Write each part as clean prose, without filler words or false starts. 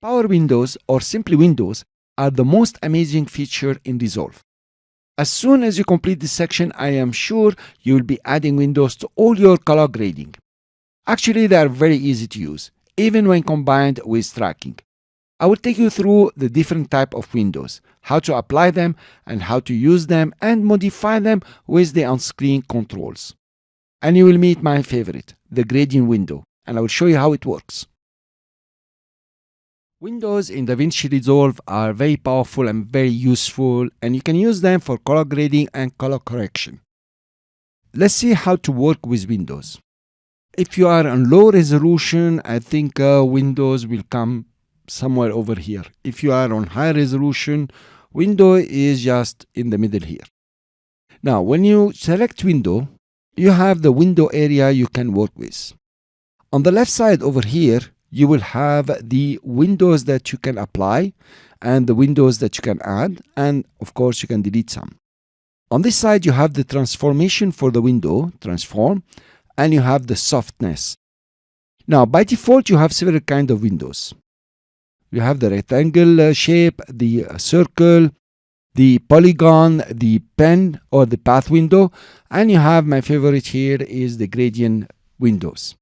Power windows, or simply windows, are the most amazing feature in Resolve. As soon as you complete this section, I am sure you will be adding windows to all your color grading. Actually, they are very easy to use, even when combined with tracking. I will take you through the different type of windows, how to apply them, and how to use them and modify them with the on-screen controls. And you will meet my favorite, the gradient window, and I will show you how it works. Windows in DaVinci Resolve are very powerful and very useful, and you can use them for color grading and color correction. Let's see how to work with windows. If you are on low resolution, I think windows will come somewhere over here. If you are on high resolution, window is just in the middle here. Now, when you select window, you have the window area you can work with. On the left side over here, you will have the windows that you can apply and the windows that you can add, and of course you can delete some. On this side you have the transformation for the window, transform, and you have the softness. Now by default you have several kinds of windows. You have the rectangle shape, the circle, the polygon, the pen or the path window, and you have my favorite here is the gradient windows.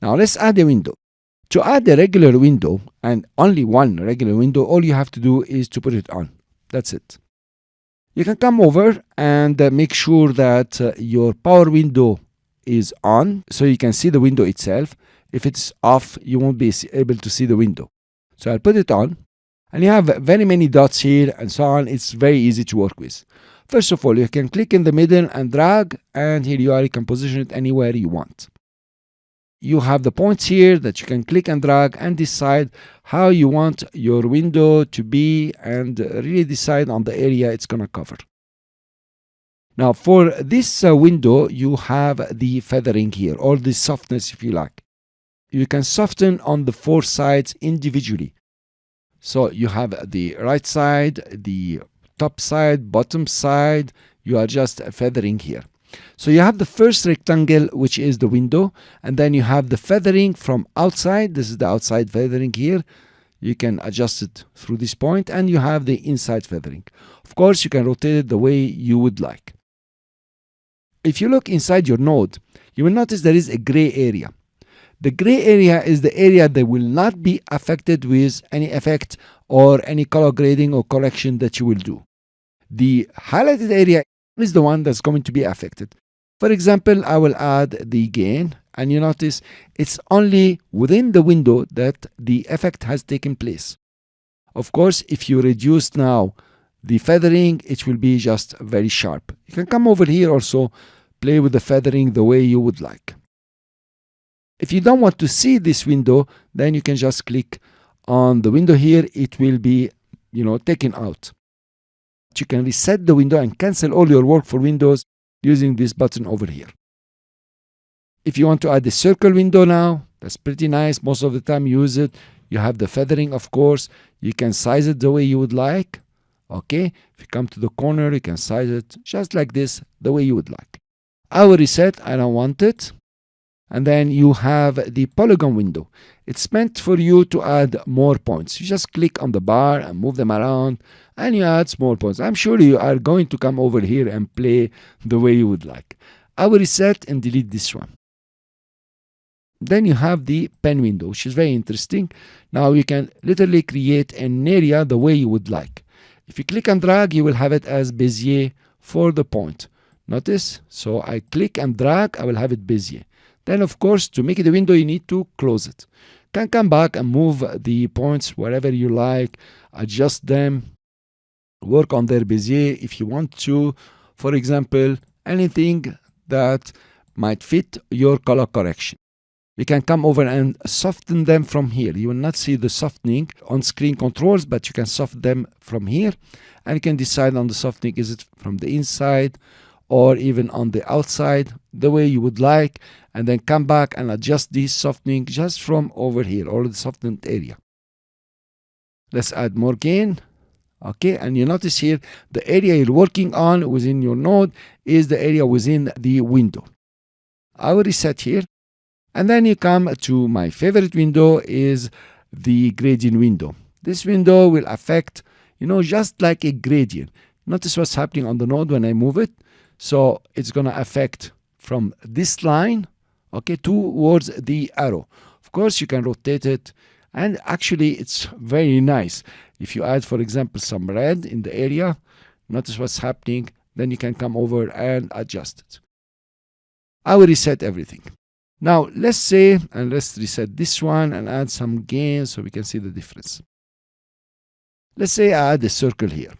Now let's add a window. To add a regular window, and only one regular window, all you have to do is to put it on. That's it. You can come over and make sure that your power window is on, so you can see the window itself. If it's off, you won't be able to see the window. So I'll put it on, and you have very many dots here and so on. It's very easy to work with. First of all, you can click in the middle and drag, and here you are. You can position it anywhere you want. You have the points here that you can click and drag and decide how you want your window to be and really decide on the area it's going to cover. Now for this window, you have the feathering here, or the softness if you like. You can soften on the four sides individually. So you have the right side, the top side, bottom side. You are just feathering here. So you have the first rectangle, which is the window, and then you have the feathering from outside. This is the outside feathering here. You can adjust it through this point, and you have the inside feathering. Of course, you can rotate it the way you would like. If you look inside your node, you will notice there is a gray area. The gray area is the area that will not be affected with any effect or any color grading or correction that you will do. The highlighted area is the one that's going to be affected. For example, I will add the gain, and you notice it's only within the window that the effect has taken place. Of course, if you reduce now the feathering, it will be just very sharp. You can come over here also, play with the feathering the way you would like. If you don't want to see this window, then you can just click on the window here. It will be, taken out. You can reset the window and cancel all your work for Windows using this button over here. If you want to add the circle window now, that's pretty nice. Most of the time you use it. You have the feathering, of course. You can size it the way you would like. Okay, if you come to the corner, you can size it just like this, the way you would like. I will reset. I don't want it. And then you have the polygon window. It's meant for you to add more points. You just click on the bar and move them around, and you add small points. I'm sure you are going to come over here and play the way you would like. I will reset and delete this one. Then you have the pen window, which is very interesting. Now you can literally create an area the way you would like. If you click and drag, you will have it as Bezier for the point. Notice? So I click and drag, I will have it Bezier. Then, of course, to make it a window, you need to close it. You can come back and move the points wherever you like, adjust them, work on their Bezier if you want to. For example, anything that might fit your color correction. You can come over and soften them from here. You will not see the softening on screen controls, but you can soften them from here. And you can decide on the softening, is it from the inside or even on the outside, the way you would like, and then come back and adjust this softening just from over here, or the softened area. Let's add more gain. Okay, and you notice here, the area you're working on within your node is the area within the window. I will reset here, and then you come to my favorite window is the gradient window. This window will affect, just like a gradient. Notice what's happening on the node when I move it. So it's going to affect from this line, okay, towards the arrow. Of course, you can rotate it, and actually it's very nice. If you add, for example, some red in the area, notice what's happening, then you can come over and adjust it. I will reset everything. Now, let's reset this one and add some gain so we can see the difference. Let's say I add a circle here.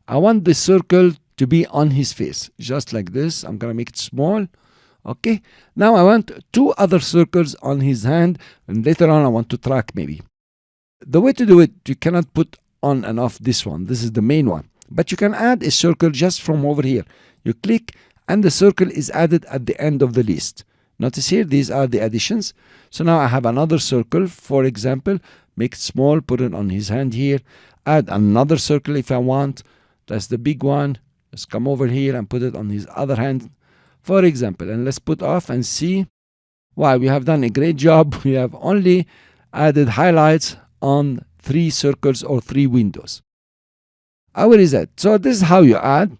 I want the circle to be on his face, just like this. I'm going to make it small. Okay. Now I want 2 other circles on his hand, and later on I want to track maybe. The way to do it, you cannot put on and off this one. This is the main one. But you can add a circle just from over here. You click, and the circle is added at the end of the list. Notice here, these are the additions. So now I have another circle, for example, make it small, put it on his hand here, add another circle if I want. That's the big one. Let's come over here and put it on his other hand, for example. And let's put off and see. Wow, we have done a great job. We have only added highlights on 3 circles or 3 windows. I will reset. So this is how you add.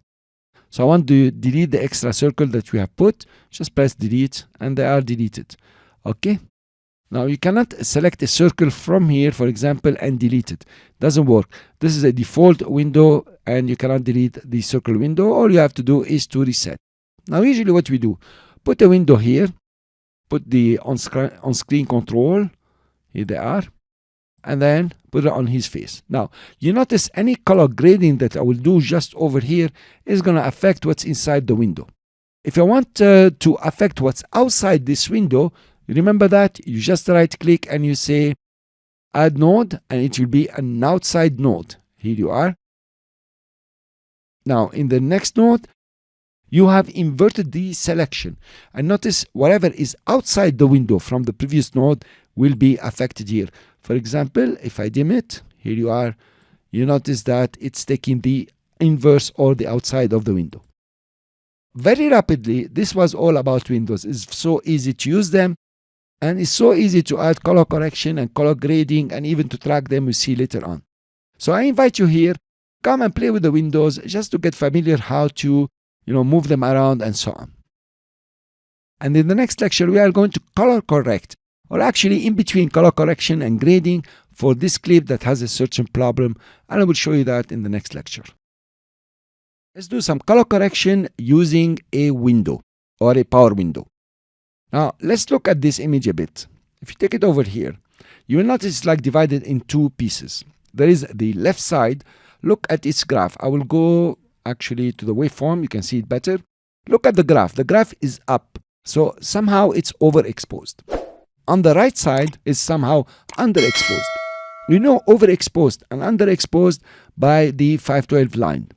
So I want to delete the extra circle that we have put. Just press delete and they are deleted. Okay. Now you cannot select a circle from here, for example, and delete it. Doesn't work. This is a default window and you cannot delete the circle window. All you have to do is to reset. Now usually what we do, put a window here, put the on-screen control, here they are, and then put it on his face. Now, you notice any color grading that I will do just over here is going to affect what's inside the window. If I want to affect what's outside this window, remember that you just right click and you say add node, and it will be an outside node. Here you are. Now, in the next node, you have inverted the selection. And notice whatever is outside the window from the previous node will be affected here. For example, if I dim it, here you are, you notice that it's taking the inverse or the outside of the window. Very rapidly, this was all about windows. It's so easy to use them, and it's so easy to add color correction and color grading and even to track them, we'll see later on. So I invite you here, come and play with the windows just to get familiar how to move them around and so on. And in the next lecture, we are going to color correct, or actually in between color correction and grading for this clip that has a certain problem, and I will show you that in the next lecture. Let's do some color correction using a window or a power window. Now, let's look at this image a bit. If you take it over here, you will notice it's like divided in 2 pieces. There is the left side. Look at its graph. I will go actually to the waveform. You can see it better. Look at the graph. The graph is up. So somehow it's overexposed. On the right side is somehow underexposed. We know overexposed and underexposed by the 512 line.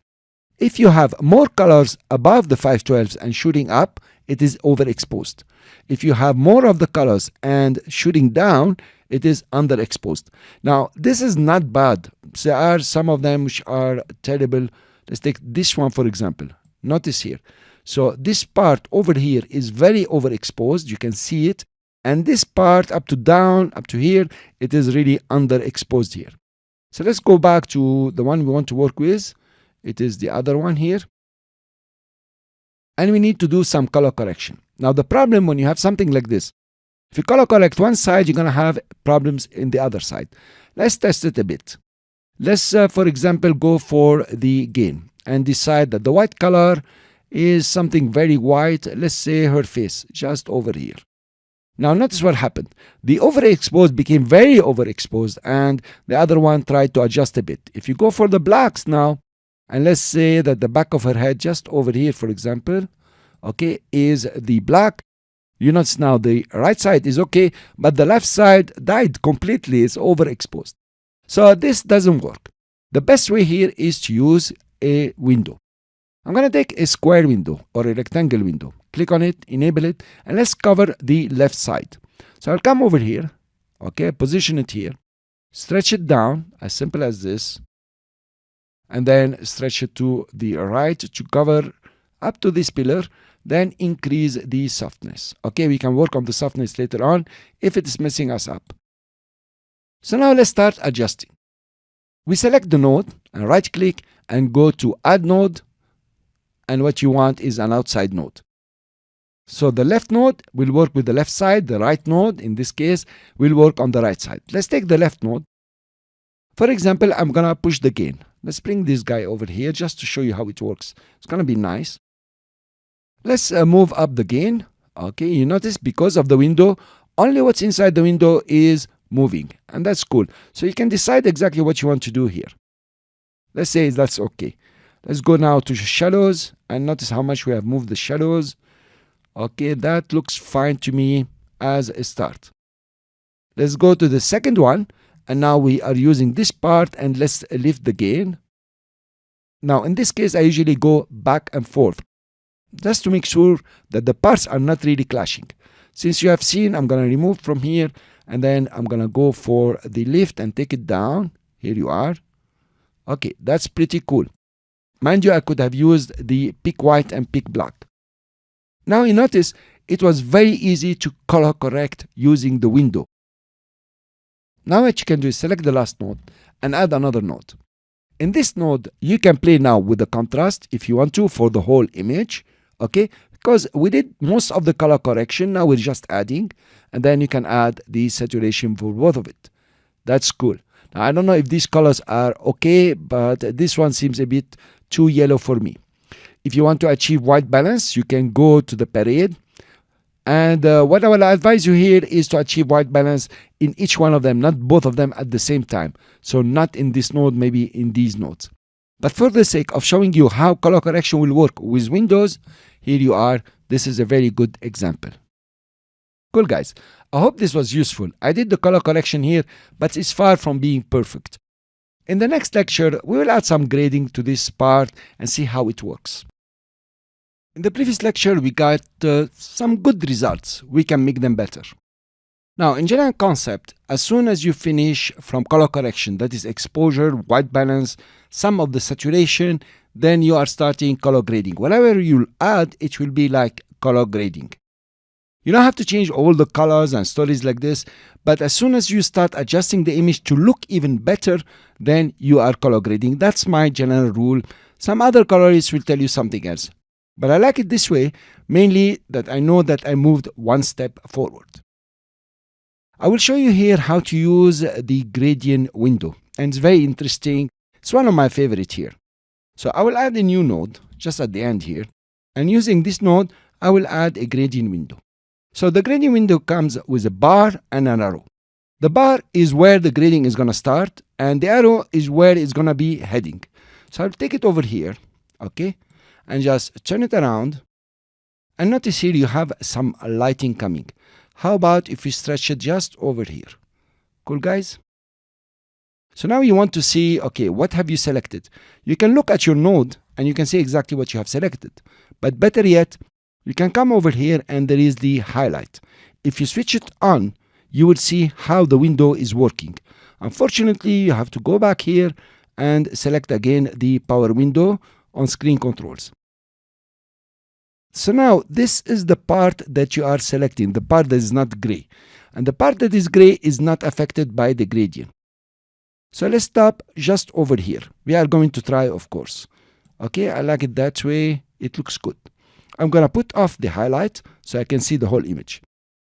If you have more colors above the 512s and shooting up, it is overexposed. If you have more of the colors and shooting down, it is underexposed. Now, this is not bad. There are some of them which are terrible. Let's take this one, for example. Notice here. So this part over here is very overexposed. You can see it. And this part up to down, up to here, it is really underexposed here. So let's go back to the one we want to work with. It is the other one here. And we need to do some color correction. Now, the problem when you have something like this, if you color correct one side, you're going to have problems in the other side. Let's test it a bit. Let's, for example, go for the gain and decide that the white color is something very white. Let's say her face, just over here. Now, notice what happened. The overexposed became very overexposed, and the other one tried to adjust a bit. If you go for the blacks now, and let's say that the back of her head, just over here, for example, okay, is the black. You notice now the right side is okay, but the left side died completely. It's overexposed. So this doesn't work. The best way here is to use a window. I'm going to take a square window or a rectangle window. Click on it, enable it, and let's cover the left side. So I'll come over here, okay, position it here, stretch it down, as simple as this, and then stretch it to the right to cover up to this pillar, then increase the softness. Okay, we can work on the softness later on if it is messing us up. So now let's start adjusting. We select the node and right click and go to add node, and what you want is an outside node. So the left node will work with the left side, the right node in this case will work on the right side. Let's take the left node. For example, I'm gonna push the gain. Let's bring this guy over here just to show you how it works. It's gonna be nice. Let's move up the gain. Okay, you notice because of the window, only what's inside the window is moving, and that's cool. So you can decide exactly what you want to do here. Let's say that's okay. Let's go now to shadows and notice how much we have moved the shadows. Okay, that looks fine to me as a start. Let's go to the second one, and now we are using this part, and let's lift the gain. Now in this case I usually go back and forth just to make sure that the parts are not really clashing. Since you have seen, I'm gonna remove from here, and then I'm gonna go for the lift and take it down. Here you are. Okay, that's pretty cool. Mind you, I could have used the pick white and pick black. Now you notice it was very easy to color correct using the window. Now what you can do is select the last node and add another node. In this node, you can play now with the contrast if you want to for the whole image, okay? Because we did most of the color correction, now we're just adding, and then you can add the saturation for both of it. That's cool. Now I don't know if these colors are okay, but this one seems a bit too yellow for me. If you want to achieve white balance, you can go to the parade. And what I will advise you here is to achieve white balance in each one of them, not both of them at the same time. So not in this node, maybe in these nodes. But for the sake of showing you how color correction will work with Windows, here you are. This is a very good example. Cool guys, I hope this was useful. I did the color correction here, but it's far from being perfect. In the next lecture, we will add some grading to this part and see how it works. In the previous lecture, we got some good results. We can make them better. Now, in general concept, as soon as you finish from color correction, that is exposure, white balance, some of the saturation, then you are starting color grading. Whatever you add, it will be like color grading. You don't have to change all the colors and stories like this, but as soon as you start adjusting the image to look even better, then you are color grading. That's my general rule. Some other colorists will tell you something else. But I like it this way, mainly that I know that I moved one step forward. I will show you here how to use the gradient window, and it's very interesting. It's one of my favorite here. So I will add a new node just at the end here, and using this node, I will add a gradient window. So the gradient window comes with a bar and an arrow. The bar is where the grading is going to start, and the arrow is where it's going to be heading. So I'll take it over here, okay? And just turn it around, and notice here you have some lighting coming. How about if we stretch it just over here? Cool guys? So now you want to see, okay, what have you selected? You can look at your node and you can see exactly what you have selected. But better yet, you can come over here and there is the highlight. If you switch it on, you will see how the window is working. Unfortunately, you have to go back here and select again the power window on screen controls. So now this is the part that you are selecting, the part that is not gray. And the part that is gray is not affected by the gradient. So let's stop just over here. We are going to try, of course. Okay, I like it that way. It looks good. I'm going to put off the highlight so I can see the whole image.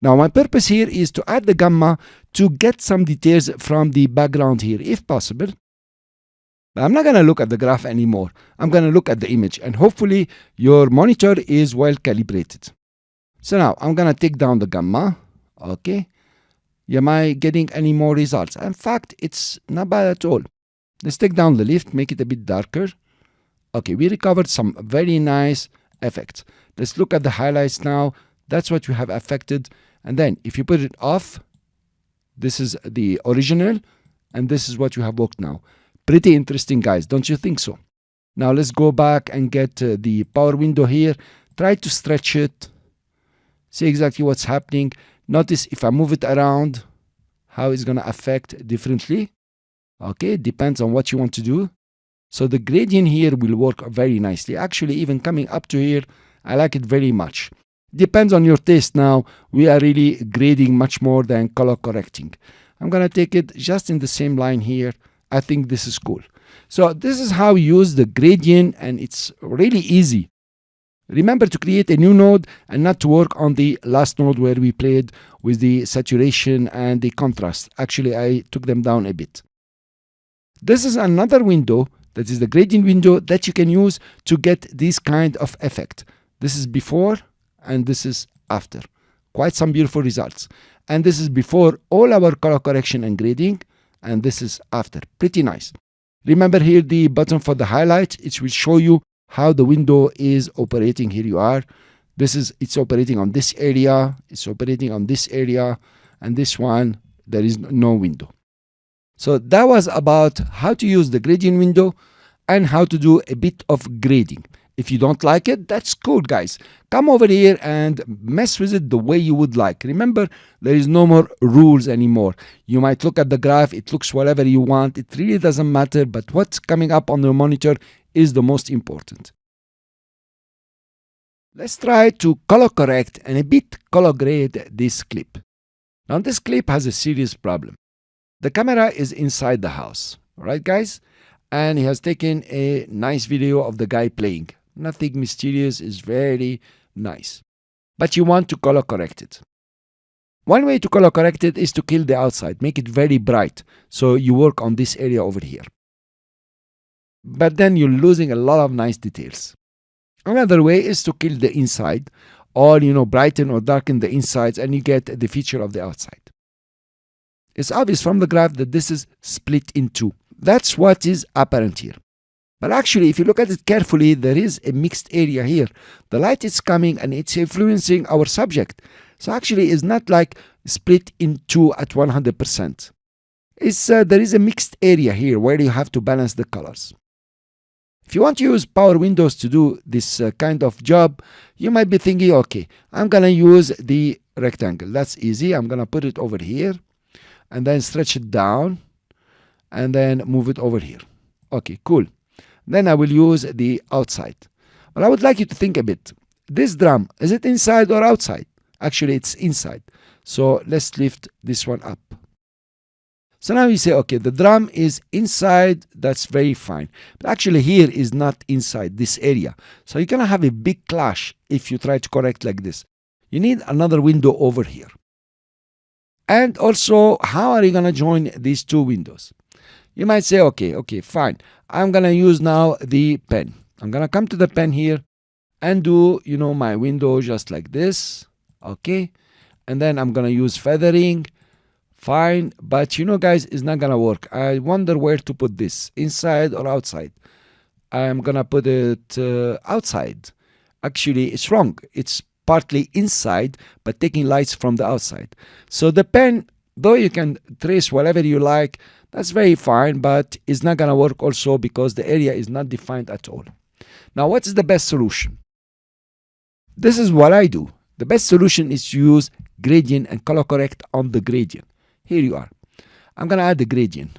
Now my purpose here is to add the gamma to get some details from the background here, if possible. But I'm not going to look at the graph anymore. I'm going to look at the image, and hopefully your monitor is well calibrated. So now I'm going to take down the gamma. Okay. Am I getting any more results? In fact, it's not bad at all. Let's take down the lift, make it a bit darker. Okay, we recovered some very nice effects. Let's look at the highlights now. That's what we have affected. And then if you put it off, this is the original, and this is what you have worked now. Pretty interesting, guys, don't you think so? Now let's go back and get the power window here. Try to stretch it. See exactly what's happening. Notice if I move it around, how it's going to affect differently. Okay, it depends on what you want to do. So the gradient here will work very nicely. Actually, even coming up to here, I like it very much. Depends on your taste now. We are really grading much more than color correcting. I'm going to take it just in the same line here, I think this is cool. So this is how you use the gradient, and it's really easy. Remember to create a new node and not to work on the last node where we played with the saturation and the contrast. Actually, I took them down a bit. This is another window, that is the gradient window, that you can use to get this kind of effect. This is before and this is after. Quite some beautiful results. And this is before all our color correction and grading, and this is after. Pretty nice. Remember here the button for the highlight. It will show you how the window is operating. Here you are. It's operating on this area, it's operating on this area, and this one, there is no window. So that was about how to use the gradient window and how to do a bit of grading. If you don't like it, that's cool, guys. Come over here and mess with it the way you would like. Remember, there is no more rules anymore. You might look at the graph, it looks whatever you want. It really doesn't matter, but what's coming up on the monitor is the most important. Let's try to color correct and a bit color grade this clip. Now this clip has a serious problem. The camera is inside the house, right guys? And he has taken a nice video of the guy playing. Nothing mysterious, is very nice. But you want to color correct it. One way to color correct it is to kill the outside, make it very bright. So you work on this area over here. But then you're losing a lot of nice details. Another way is to kill the inside, or brighten or darken the insides, and you get the feature of the outside. It's obvious from the graph that this is split in two. That's what is apparent here. But actually, if you look at it carefully, there is a mixed area here. The light is coming and it's influencing our subject. So actually, it's not like split in two at 100%. There is a mixed area here where you have to balance the colors. If you want to use power windows to do this kind of job, you might be thinking, okay, I'm going to use the rectangle. That's easy. I'm going to put it over here and then stretch it down and then move it over here. Okay, cool. Then I will use the outside. But I would like you to think a bit. This drum, is it inside or outside? Actually, it's inside. So let's lift this one up. So now you say, okay, the drum is inside, that's very fine. But actually here is not inside this area. So you're going to have a big clash if you try to correct like this. You need another window over here. And also, how are you going to join these two windows? You might say, okay, fine. I'm going to use now the pen. I'm going to come to the pen here and do, my window just like this. Okay. And then I'm going to use feathering. Fine, but guys, it's not gonna work. I wonder where to put this, inside or outside. I'm gonna put it outside. Actually, it's wrong. It's partly inside, but taking lights from the outside. So the pen, though you can trace whatever you like, that's very fine, but it's not gonna work also because the area is not defined at all. Now, what is the best solution? This is what I do. The best solution is to use gradient and color correct on the gradient. Here you are. I'm going to add the gradient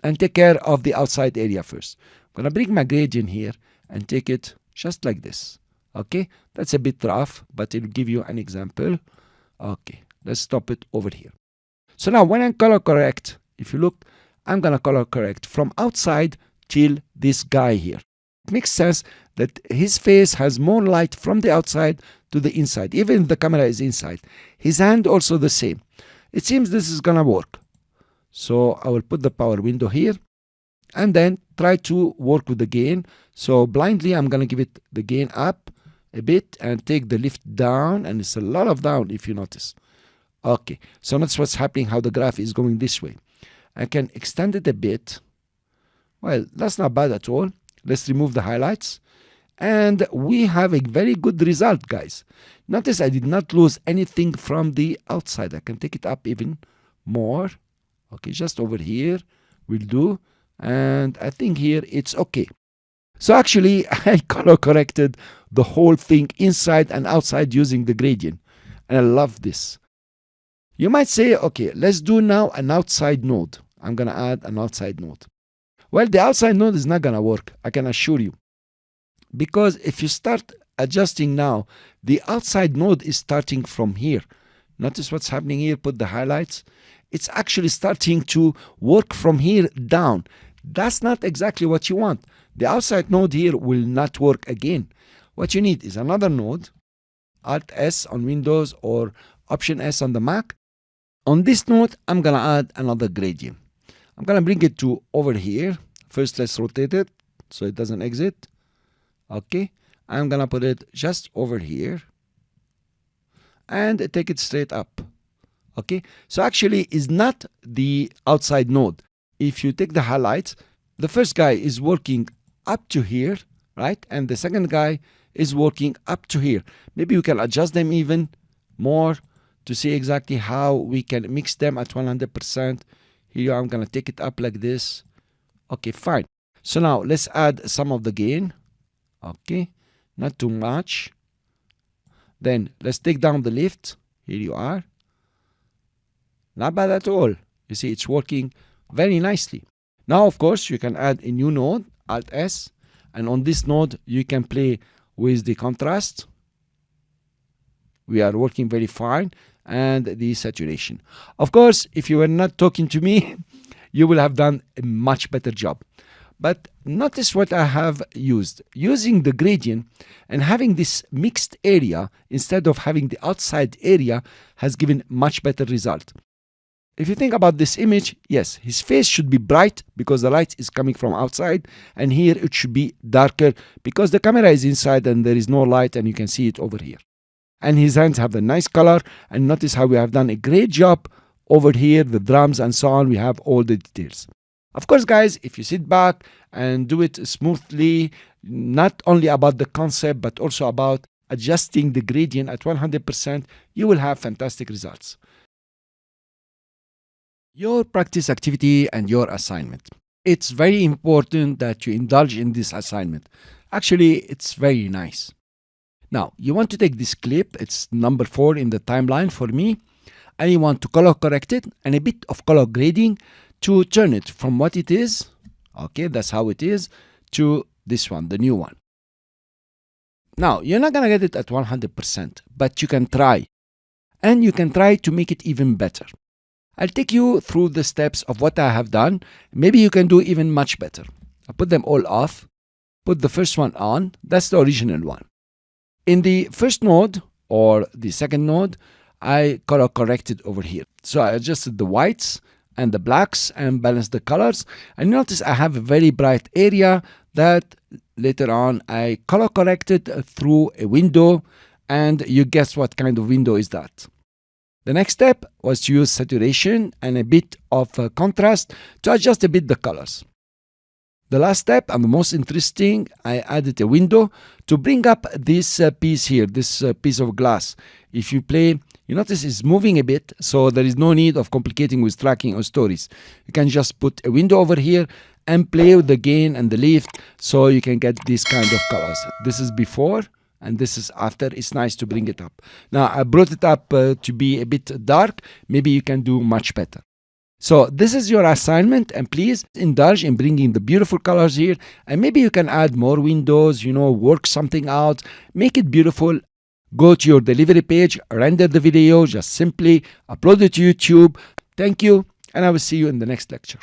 and take care of the outside area first. I'm going to bring my gradient here and take it just like this. Okay, that's a bit rough, but it'll give you an example. Okay, let's stop it over here. So now when I color correct, if you look, I'm going to color correct from outside till this guy here. It makes sense that his face has more light from the outside to the inside, even if the camera is inside. His hand also the same. It seems this is gonna work. So I will put the power window here and then try to work with the gain. So blindly I'm gonna give it the gain up a bit and take the lift down, and it's a lot of down if you notice. Okay, so that's what's happening, how the graph is going this way. I can extend it a bit. Well, that's not bad at all. Let's remove the highlights. And we have a very good result, guys. Notice I did not lose anything from the outside. I can take it up even more. Okay, just over here will do. And I think here it's okay. So actually, I color corrected the whole thing inside and outside using the gradient. And I love this. You might say, okay, let's do now an outside node. I'm going to add an outside node. Well, the outside node is not going to work, I can assure you. Because if you start adjusting now, the outside node is starting from here. Notice what's happening here. Put the highlights. it's actually starting to work from here down. That's not exactly what you want. The outside node here will not work again. What you need is another node, Alt S on Windows or Option S on the Mac. On this node, I'm gonna add another gradient. I'm gonna bring it to over here. First, let's rotate it so it doesn't exit. Okay, I'm gonna put it just over here and take it straight up. Okay, so actually is not the outside node. If you take the highlights, the first guy is working up to here, right? And the second guy is working up to here. Maybe we can adjust them even more to see exactly how we can mix them at 100%. Here I'm gonna take it up like this. Okay, fine. So now let's add some of the gain. Okay, not too much. Then let's take down the lift. Here you are. Not bad at all. You see, it's working very nicely. Now, of course, you can add a new node, Alt S, and on this node, you can play with the contrast. We are working very fine, and the saturation. Of course, if you were not talking to me, you will have done a much better job. But notice what I have used. Using the gradient and having this mixed area instead of having the outside area has given much better result. If you think about this image, yes, his face should be bright because the light is coming from outside, and here it should be darker because the camera is inside and there is no light and you can see it over here. And his hands have a nice color, and notice how we have done a great job over here, the drums and so on, we have all the details. Of course, guys, if you sit back and do it smoothly, not only about the concept but also about adjusting the gradient at 100%, you will have fantastic results. Your practice activity and your assignment. It's very important that you indulge in this assignment. Actually, it's very nice. Now, you want to take this clip, it's number 4 in the timeline for me, and you want to color correct it and a bit of color grading to turn it from what it is, okay, that's how it is, to this one, the new one. Now, you're not gonna get it at 100%, but you can try. And you can try to make it even better. I'll take you through the steps of what I have done. Maybe you can do even much better. I put them all off, put the first one on, that's the original one. In the first node, or the second node, I color corrected over here. So I adjusted the whites and the blacks and balanced the colors. And notice I have a very bright area that later on I color corrected through a window, and you guess what kind of window is that. The next step was to use saturation and a bit of contrast to adjust a bit the colors. The last step, and the most interesting, I added a window to bring up this piece here, this piece of glass. If you play, you notice it's moving a bit, so there is no need of complicating with tracking or stories. You can just put a window over here and play with the gain and the lift so you can get these kind of colors. This is before and this is after. It's nice to bring it up. Now I brought it up to be a bit dark. Maybe you can do much better. So this is your assignment, and please indulge in bringing the beautiful colors here, and maybe you can add more windows, work something out, make it beautiful. Go to your delivery page, render the video, just simply upload it to YouTube. Thank you, and I will see you in the next lecture.